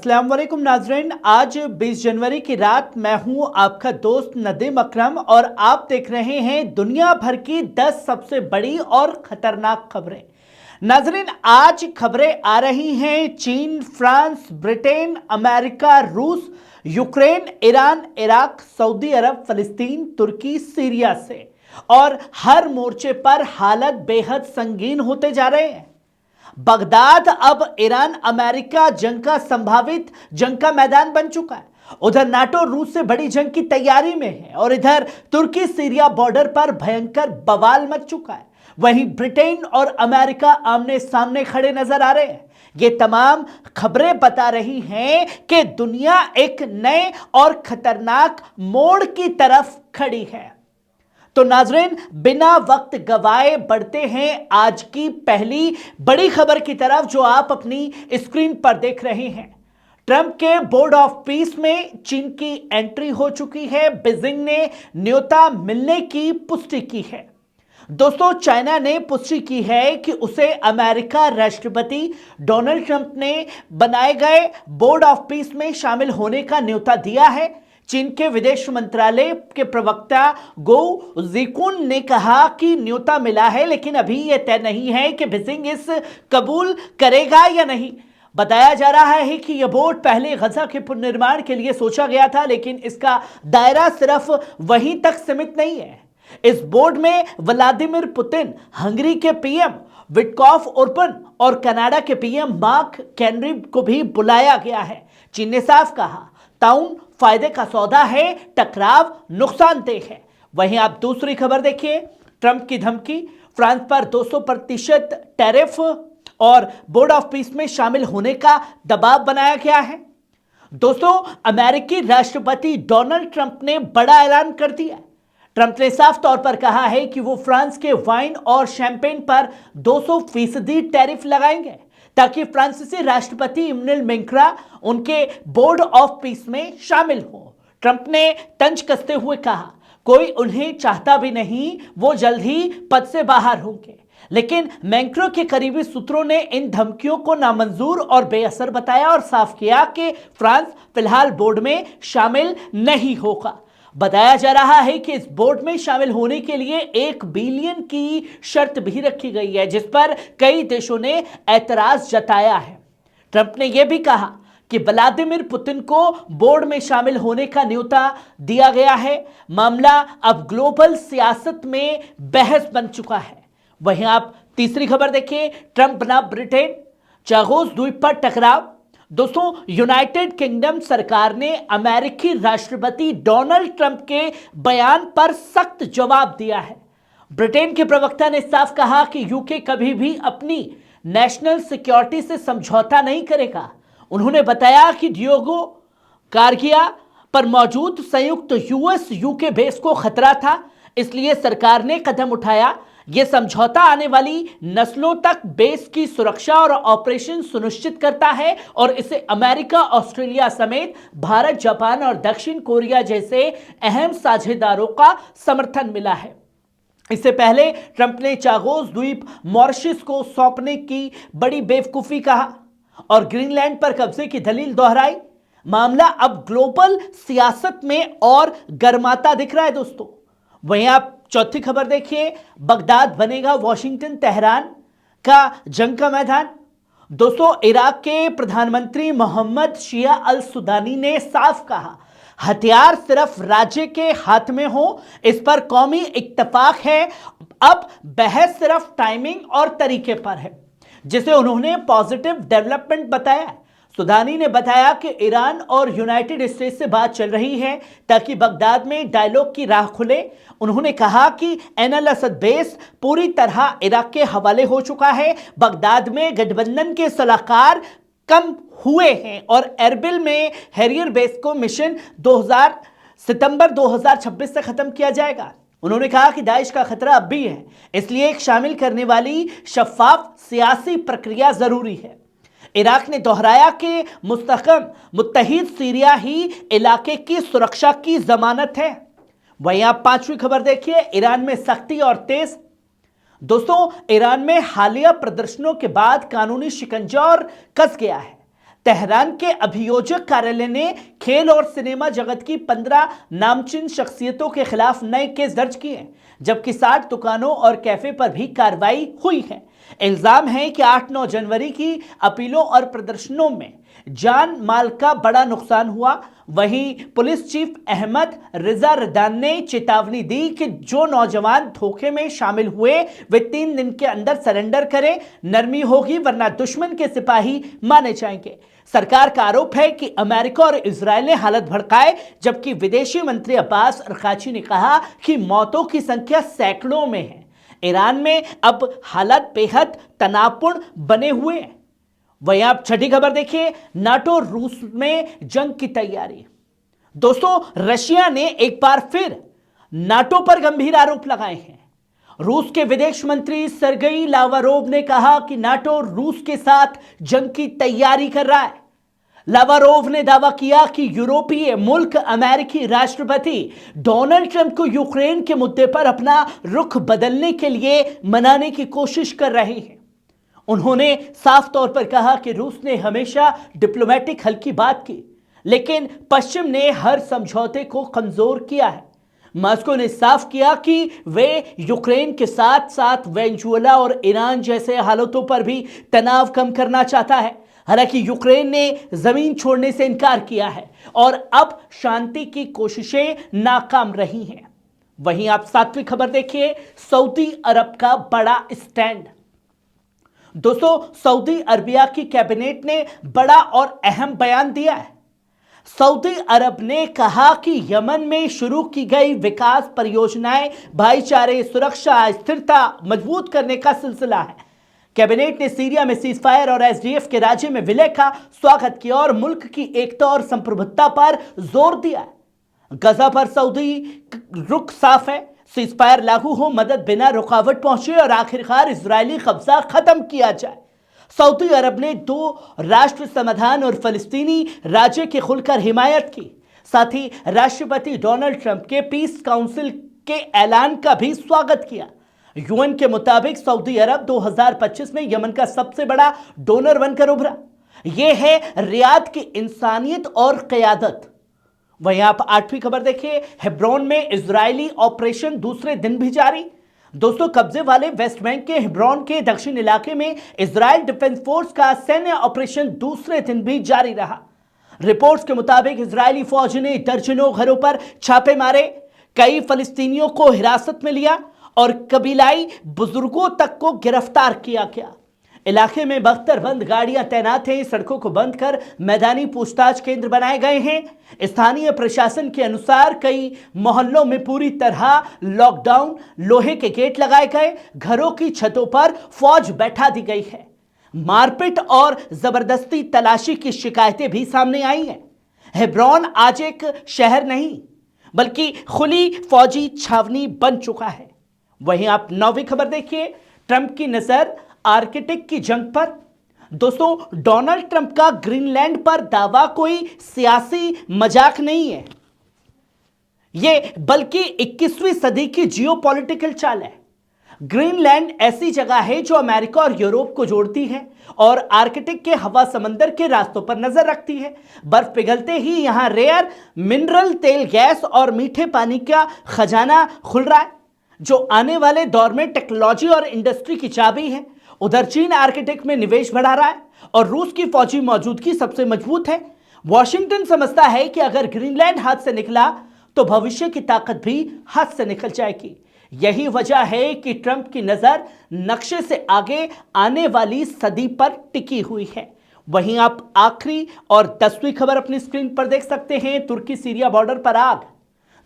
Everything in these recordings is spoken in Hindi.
अस्सलाम वालेकुम नाज़रीन। आज 20 जनवरी की रात मैं हूं आपका दोस्त नदीम अकरम और आप देख रहे हैं दुनिया भर की 10 सबसे बड़ी और खतरनाक खबरें। नाज़रीन, आज खबरें आ रही हैं चीन, फ्रांस, ब्रिटेन, अमेरिका, रूस, यूक्रेन, ईरान, इराक, सऊदी अरब, फिलिस्तीन, तुर्की, सीरिया से। और हर मोर्चे पर हालत बेहद संगीन होते जा रहे हैं। बगदाद अब ईरान अमेरिका जंग का संभावित जंग का मैदान बन चुका है। उधर नाटो रूस से बड़ी जंग की तैयारी में है और इधर तुर्की सीरिया बॉर्डर पर भयंकर बवाल मच चुका है। वहीं ब्रिटेन और अमेरिका आमने सामने खड़े नजर आ रहे हैं। ये तमाम खबरें बता रही हैं कि दुनिया एक नए और खतरनाक मोड़ की तरफ खड़ी है। तो नाज़रीन, बिना वक्त गवाए बढ़ते हैं आज की पहली बड़ी खबर की तरफ जो आप अपनी स्क्रीन पर देख रहे हैं। ट्रंप के बोर्ड ऑफ पीस में चीन की एंट्री हो चुकी है। बीजिंग ने न्योता मिलने की पुष्टि की है। दोस्तों, चाइना ने पुष्टि की है कि उसे अमेरिका राष्ट्रपति डोनाल्ड ट्रंप ने बनाए गए बोर्ड ऑफ पीस में शामिल होने का न्योता दिया है। चीन के विदेश मंत्रालय के प्रवक्ता गो जिकुन ने कहा कि न्योता मिला है, लेकिन अभी यह तय नहीं है कि बीजिंग इस कबूल करेगा या नहीं। बताया जा रहा है कि यह बोर्ड पहले गजा के पुनर्निर्माण के लिए सोचा गया था, लेकिन इसका दायरा सिर्फ वहीं तक सीमित नहीं है। इस बोर्ड में व्लादिमीर पुतिन, हंगरी के पीएम विक्टोर ओर्बन और कनाडा के पीएम मार्क कार्नी को भी बुलाया गया है। चीन ने साफ कहा, ताउन फायदे का सौदा है, टकराव नुकसानदेह है। वहीं आप दूसरी खबर देखिए, ट्रंप की धमकी, फ्रांस पर 200% टैरिफ और बोर्ड ऑफ पीस में शामिल होने का दबाव बनाया गया है। दोस्तों, अमेरिकी राष्ट्रपति डोनाल्ड ट्रंप ने बड़ा ऐलान कर दिया। ट्रंप ने साफ तौर पर कहा है कि वो फ्रांस के वाइन और शैंपेन पर 200% टैरिफ लगाएंगे ताकि फ्रांसीसी राष्ट्रपति इमैनुअल मैक्रों उनके बोर्ड ऑफ पीस में शामिल हो। ट्रंप ने तंज कसते हुए कहा, कोई उन्हें चाहता भी नहीं, वो जल्द ही पद से बाहर होंगे। लेकिन मैक्रों के करीबी सूत्रों ने इन धमकियों को नामंजूर और बेअसर बताया और साफ किया कि फ्रांस फिलहाल बोर्ड में शामिल नहीं होगा। बताया जा रहा है कि इस बोर्ड में शामिल होने के लिए 1 बिलियन की शर्त भी रखी गई है, जिस पर कई देशों ने ऐतराज जताया है। ट्रंप ने यह भी कहा कि व्लादिमीर पुतिन को बोर्ड में शामिल होने का न्योता दिया गया है। मामला अब ग्लोबल सियासत में बहस बन चुका है। वहीं आप तीसरी खबर देखिए, ट्रंप बना ब्रिटेन, चागोस द्वीप पर टकराव। दोस्तों, यूनाइटेड किंगडम सरकार ने अमेरिकी राष्ट्रपति डोनाल्ड ट्रंप के बयान पर सख्त जवाब दिया है। ब्रिटेन के प्रवक्ता ने साफ कहा कि यूके कभी भी अपनी नेशनल सिक्योरिटी से समझौता नहीं करेगा। उन्होंने बताया कि डियोगो गार्सिया पर मौजूद संयुक्त यूएस यूके बेस को खतरा था, इसलिए सरकार ने कदम उठाया। यह समझौता आने वाली नस्लों तक बेस की सुरक्षा और ऑपरेशन सुनिश्चित करता है और इसे अमेरिका, ऑस्ट्रेलिया समेत भारत, जापान और दक्षिण कोरिया जैसे अहम साझेदारों का समर्थन मिला है। इससे पहले ट्रंप ने चागोस द्वीप मॉरिशस को सौंपने की बड़ी बेवकूफी कहा और ग्रीनलैंड पर कब्जे की दलील दोहराई। मामला अब ग्लोबल सियासत में और गर्माता दिख रहा है। दोस्तों, वहीं आप चौथी खबर देखिए, बगदाद बनेगा वाशिंगटन तेहरान का जंग का मैदान। दोस्तों, इराक के प्रधानमंत्री मोहम्मद शिया अल सुदानी ने साफ कहा, हथियार सिर्फ राज्य के हाथ में हो, इस पर कौमी इत्तेफाक है। अब बहस सिर्फ टाइमिंग और तरीके पर है, जिसे उन्होंने पॉजिटिव डेवलपमेंट बताया। सुदानी ने बताया कि ईरान और यूनाइटेड स्टेट्स से बात चल रही है ताकि बगदाद में डायलॉग की राह खुले। उन्होंने कहा कि ऐन अल असद बेस पूरी तरह इराक के हवाले हो चुका है। बगदाद में गठबंधन के सलाहकार कम हुए हैं और एरबिल में हैरियर बेस को मिशन सितंबर 2026 से खत्म किया जाएगा। उन्होंने कहा कि दाइश का खतरा अब भी है, इसलिए एक शामिल करने वाली शफाफ सियासी प्रक्रिया जरूरी है। इराक ने दोहराया कि मुस्तहकम मुत्तहिद सीरिया ही इलाके की सुरक्षा की जमानत है। वहीं आप पांचवी खबर देखिए, ईरान में सख्ती और तेज। दोस्तों, ईरान में हालिया प्रदर्शनों के बाद कानूनी शिकंजा और कस गया है। तेहरान के अभियोजक कार्यालय ने खेल और सिनेमा जगत की 15 नामचीन शख्सियतों के खिलाफ नए केस दर्ज किए हैं, जबकि 60 दुकानों और कैफे पर भी कार्रवाई हुई है। इल्जाम है कि 8-9 जनवरी की अपीलों और प्रदर्शनों में जान माल का बड़ा नुकसान हुआ। वहीं पुलिस चीफ अहमद रिजा रदान ने चेतावनी दी कि जो नौजवान धोखे में शामिल हुए वे 3 दिन के अंदर सरेंडर करें, नरमी होगी वरना दुश्मन के सिपाही माने जाएंगे। सरकार का आरोप है कि अमेरिका और इजरायल ने हालत भड़काए, जबकि विदेशी मंत्री अब्बास अरकाची ने कहा कि मौतों की संख्या सैकड़ों में है। ईरान में अब हालात बेहद तनावपूर्ण बने हुए हैं। वहीं आप छठी खबर देखिए, नाटो रूस में जंग की तैयारी। दोस्तों, रशिया ने एक बार फिर नाटो पर गंभीर आरोप लगाए हैं। रूस के विदेश मंत्री सरगेई लावारोव ने कहा कि नाटो रूस के साथ जंग की तैयारी कर रहा है। लावारोव ने दावा किया कि यूरोपीय मुल्क अमेरिकी राष्ट्रपति डोनाल्ड ट्रंप को यूक्रेन के मुद्दे पर अपना रुख बदलने के लिए मनाने की कोशिश कर रहे हैं। उन्होंने साफ तौर पर कहा कि रूस ने हमेशा डिप्लोमेटिक हल की बात की, लेकिन पश्चिम ने हर समझौते को कमजोर किया है। मॉस्को ने साफ किया कि वे यूक्रेन के साथ साथ वेनेजुएला और ईरान जैसे हालातों पर भी तनाव कम करना चाहता है। हालांकि यूक्रेन ने जमीन छोड़ने से इनकार किया है और अब शांति की कोशिशें नाकाम रही हैं। वहीं आप 7वीं खबर देखिए, सऊदी अरब का बड़ा स्टैंड। दोस्तों, सऊदी अरबिया की कैबिनेट ने बड़ा और अहम बयान दिया है। सऊदी अरब ने कहा कि यमन में शुरू की गई विकास परियोजनाएं भाईचारे, सुरक्षा, स्थिरता मजबूत करने का सिलसिला है। कैबिनेट ने सीरिया में सीजफायर और एसडीएफ के राज्य में विलय का स्वागत किया और मुल्क की एकता और संप्रभुता पर जोर दिया। गजा पर सऊदी रुख साफ है, सीजफायर लागू हो, मदद बिना रुकावट पहुंचे और आखिरकार इजरायली कब्जा खत्म किया जाए। सऊदी अरब ने 2 राष्ट्र समाधान और फलस्तीनी राज्य की खुलकर हिमायत की। साथ ही राष्ट्रपति डोनाल्ड ट्रंप के पीस काउंसिल के ऐलान का भी स्वागत किया। यूएन के मुताबिक सऊदी अरब 2025 में यमन का सबसे बड़ा डोनर बनकर उभरा। यह है रियाद की इंसानियत और क़यादत। वहीं आप 8वीं खबर देखिए, हेब्रोन में इजरायली ऑपरेशन दूसरे दिन भी जारी। दोस्तों, कब्जे वाले वेस्ट बैंक के हेब्रोन के दक्षिण इलाके में इजरायल डिफेंस फोर्स का सैन्य ऑपरेशन दूसरे दिन भी जारी रहा। रिपोर्ट्स के मुताबिक इजरायली फौज ने दर्जनों घरों पर छापे मारे, कई फलस्तीनियों को हिरासत में लिया और कबीलाई बुजुर्गों तक को गिरफ्तार किया गया। इलाके में बख्तरबंद गाड़ियां तैनात हैं, सड़कों को बंद कर मैदानी पूछताछ केंद्र बनाए गए हैं। स्थानीय प्रशासन के अनुसार कई मोहल्लों में पूरी तरह लॉकडाउन, लोहे के गेट लगाए गए, घरों की छतों पर फौज बैठा दी गई है। मारपीट और जबरदस्ती तलाशी की शिकायतें भी सामने आई हैं। हेब्रोन आज एक शहर नहीं बल्कि खुली फौजी छावनी बन चुका है। वहीं आप 9वीं खबर देखिए, ट्रंप की नजर आर्कटिक की जंग पर। दोस्तों, डोनाल्ड ट्रंप का ग्रीनलैंड पर दावा कोई सियासी मजाक नहीं है, यह बल्कि 21वीं सदी की जियोपॉलिटिकल चाल है। ग्रीनलैंड ऐसी जगह है जो अमेरिका और यूरोप को जोड़ती है और आर्कटिक के हवा समंदर के रास्तों पर नजर रखती है। बर्फ पिघलते ही यहां रेयर मिनरल, तेल, गैस और मीठे पानी का खजाना खुल रहा है, जो आने वाले दौर में टेक्नोलॉजी और इंडस्ट्री की चाबी है। उधर चीन आर्कटिक में निवेश बढ़ा रहा है और रूस की फौजी मौजूदगी सबसे मजबूत है। वॉशिंगटन समझता है कि अगर ग्रीनलैंड हाथ से निकला तो भविष्य की ताकत भी हाथ से निकल जाएगी। यही वजह है कि ट्रंप की नजर नक्शे से आगे आने वाली सदी पर टिकी हुई है। वहीं आप आखिरी और 10वीं खबर अपनी स्क्रीन पर देख सकते हैं, तुर्की सीरिया बॉर्डर पर आग।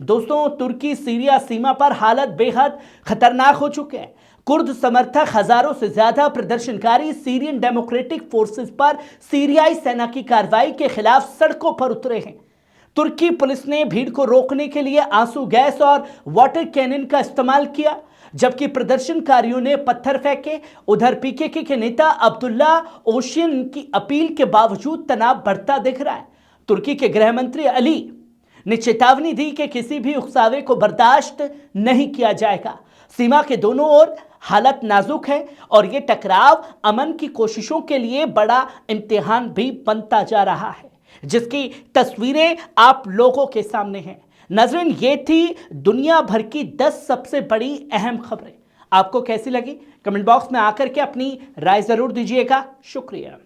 दोस्तों, तुर्की सीरिया सीमा पर हालत बेहद खतरनाक हो चुके हैं। कुर्द समर्थक हजारों से ज्यादा प्रदर्शनकारी सीरियन डेमोक्रेटिक फोर्सेस पर सीरियाई सेना की कार्रवाई के खिलाफ सड़कों पर उतरे हैं। तुर्की पुलिस ने भीड़ को रोकने के लिए आंसू गैस और वाटर कैनन का इस्तेमाल किया, जबकि प्रदर्शनकारियों ने पत्थर फेंके। उधर पीकेके के नेता अब्दुल्ला ओशियन की अपील के बावजूद तनाव बढ़ता दिख रहा है। तुर्की के गृह मंत्री अली ने चेतावनी दी कि किसी भी उकसावे को बर्दाश्त नहीं किया जाएगा। सीमा के दोनों ओर हालत नाजुक है और ये टकराव अमन की कोशिशों के लिए बड़ा इम्तिहान भी बनता जा रहा है, जिसकी तस्वीरें आप लोगों के सामने हैं। नाज़रीन, ये थी दुनिया भर की 10 सबसे बड़ी अहम खबरें। आपको कैसी लगी? कमेंट बॉक्स में आकर के अपनी राय जरूर दीजिएगा। शुक्रिया।